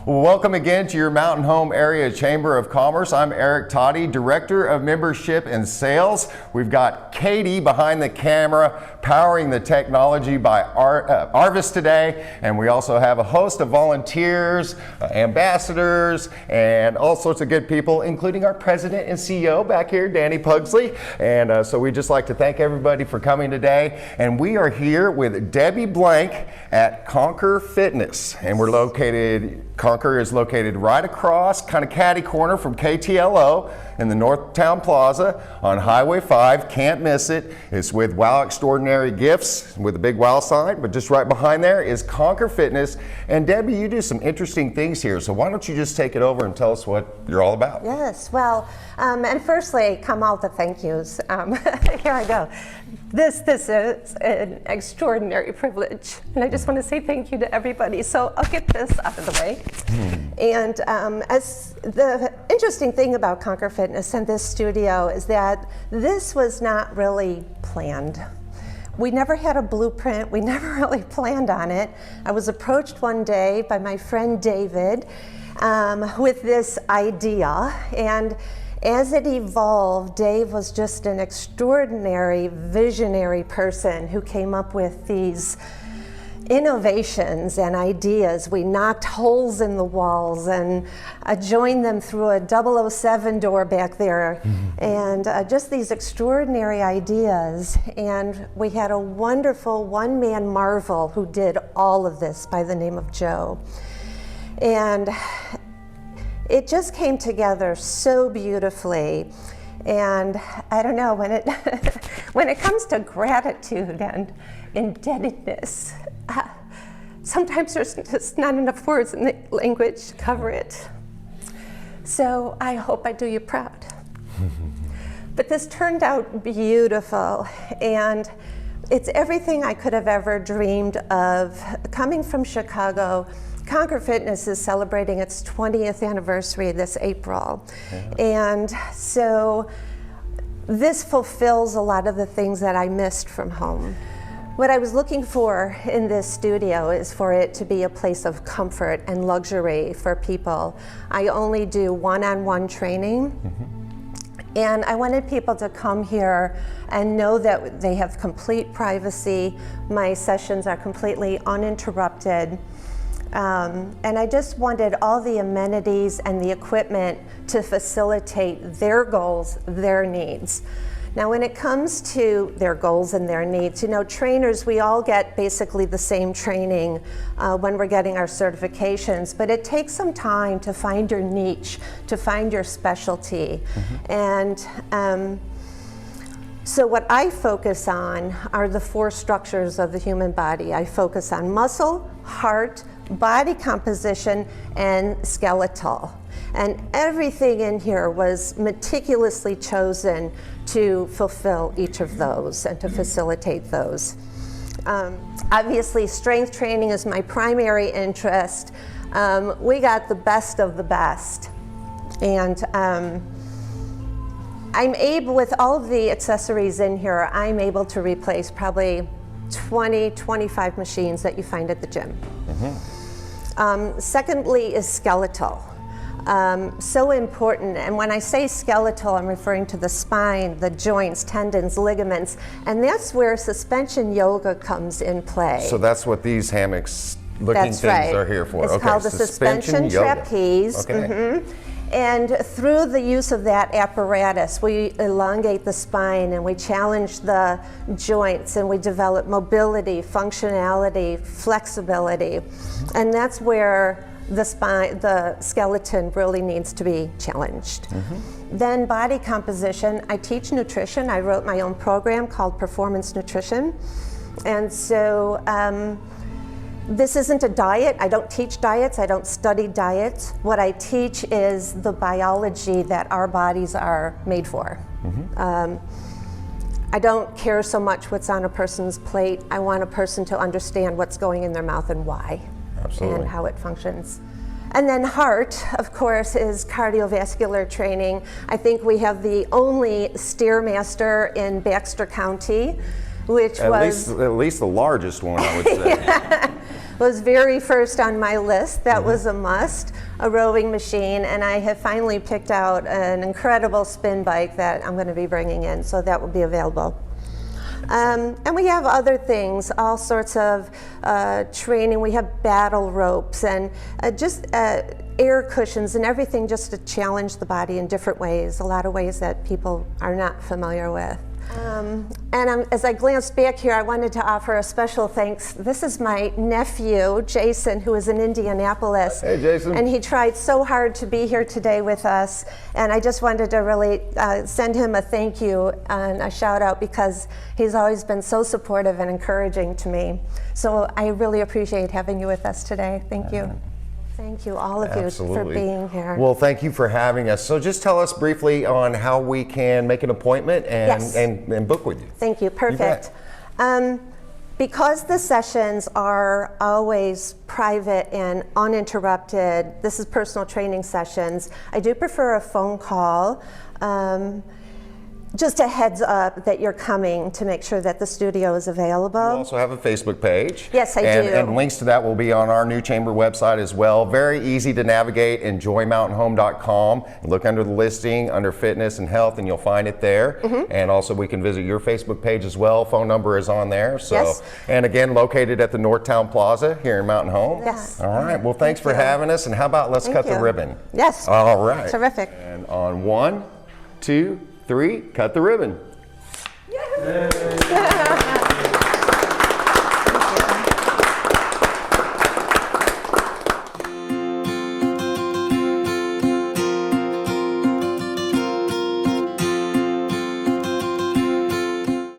Well, welcome again to your Mountain Home Area Chamber of Commerce. I'm Eric Toddy, Director of Membership and Sales. We've got Katie behind the camera powering the technology by Arvis today, and we also have a host of volunteers, ambassadors, and all sorts of good people, including our President and CEO back here, Danny Pugsley. And so we'd just like to thank everybody for coming today. And we are here with Debbie Blanke at Conquer Fitness, and we're located Conquer is located right across, kind of catty corner from KTLO in the North Town Plaza on Highway 5. Can't miss it. It's with Wow Extraordinary Gifts with a big wow sign, but just right behind there is Conquer Fitness. And Debbie, you do some interesting things here, so why don't you just take it over and tell us what you're all about? Yes, well, and firstly, come all the thank yous. Here I go. This is an extraordinary privilege, and I just want to say thank you to everybody. So I'll get this out of the way. And as the interesting thing about Conquer Fitness and this studio is that this was not really planned. We never had a blueprint. We never really planned on it. I was approached one day by my friend David with this idea, and as it evolved, Dave was just an extraordinary visionary person who came up with these innovations and ideas. We knocked holes in the walls and joined them through a 007 door back there, and just these extraordinary ideas. And we had a wonderful one-man marvel who did all of this by the name of Joe. And it just came together so beautifully. And I don't know, when it when it comes to gratitude and indebtedness, sometimes there's just not enough words in the language to cover it. So I hope I do you proud. But this turned out beautiful, and it's everything I could have ever dreamed of. Coming from Chicago, Conquer Fitness is celebrating its 20th anniversary this April. Yeah. And so this fulfills a lot of the things that I missed from home. What I was looking for in this studio is for it to be a place of comfort and luxury for people. I only do one-on-one training. And I wanted people to come here and know that they have complete privacy. My sessions are completely uninterrupted. And I just wanted all the amenities and the equipment to facilitate their goals, their needs. Now, when it comes to their goals and their needs, you know, trainers, we all get basically the same training when we're getting our certifications, but it takes some time to find your niche, to find your specialty. And so what I focus on are the four structures of the human body. I focus on muscle, heart, body composition, and skeletal. And everything in here was meticulously chosen to fulfill each of those and to facilitate those. Obviously, strength training is my primary interest. We got the best of the best. And I'm able, with all of the accessories in here, I'm able to replace probably 20, 25 machines that you find at the gym. Secondly is skeletal. So important, and when I say skeletal, I'm referring to the spine, the joints, tendons, ligaments, and that's where suspension yoga comes in play. So that's what these hammocks looking things are here for. It's called the suspension trapeze. And through the use of that apparatus, we elongate the spine and we challenge the joints and we develop mobility, functionality, flexibility. And that's where the spine, the skeleton really needs to be challenged. Then body composition. I teach nutrition. I wrote my own program called Performance Nutrition. And so this isn't a diet. I don't teach diets. I don't study diets. What I teach is the biology that our bodies are made for. I don't care so much what's on a person's plate. I want a person to understand what's going in their mouth and why. Absolutely. And how it functions. And then heart, of course, is cardiovascular training. I think we have the only Stairmaster in Baxter County, which at least the largest one, I would say. was very first on my list. That was a must, a rowing machine, and I have finally picked out an incredible spin bike that I'm going to be bringing in, so that will be available. And we have other things, all sorts of training. We have battle ropes and just air cushions and everything just to challenge the body in different ways, a lot of ways that people are not familiar with. As I glanced back here, I wanted to offer a special thanks. This is my nephew, Jason, who is in Indianapolis. Hey, Jason. And he tried so hard to be here today with us. And I just wanted to really send him a thank you and a shout out because he's always been so supportive and encouraging to me. So I really appreciate having you with us today. Thank you. Thank you, all of you, for being here. Well, thank you for having us. So just tell us briefly on how we can make an appointment and, Yes. and book with you. Thank you, perfect. Because the sessions are always private and uninterrupted, this is personal training sessions, I do prefer a phone call. Just a heads up that you're coming to make sure that the studio is available. We also have a Facebook page. Yes, I do. And links to that will be on our new chamber website as well. Very easy to navigate. enjoymountainhome.com. Look under the listing, under fitness and health, and you'll find it there. And also we can visit your Facebook page as well. Phone number is on there. So, Yes. And again, located at the North Town Plaza here in Mountain Home. Yes. All right. Well, thanks for having us. And how about let's cut the you. ribbon? Yes. All right. Terrific. And on 1, 2, 3, cut the ribbon. Yay.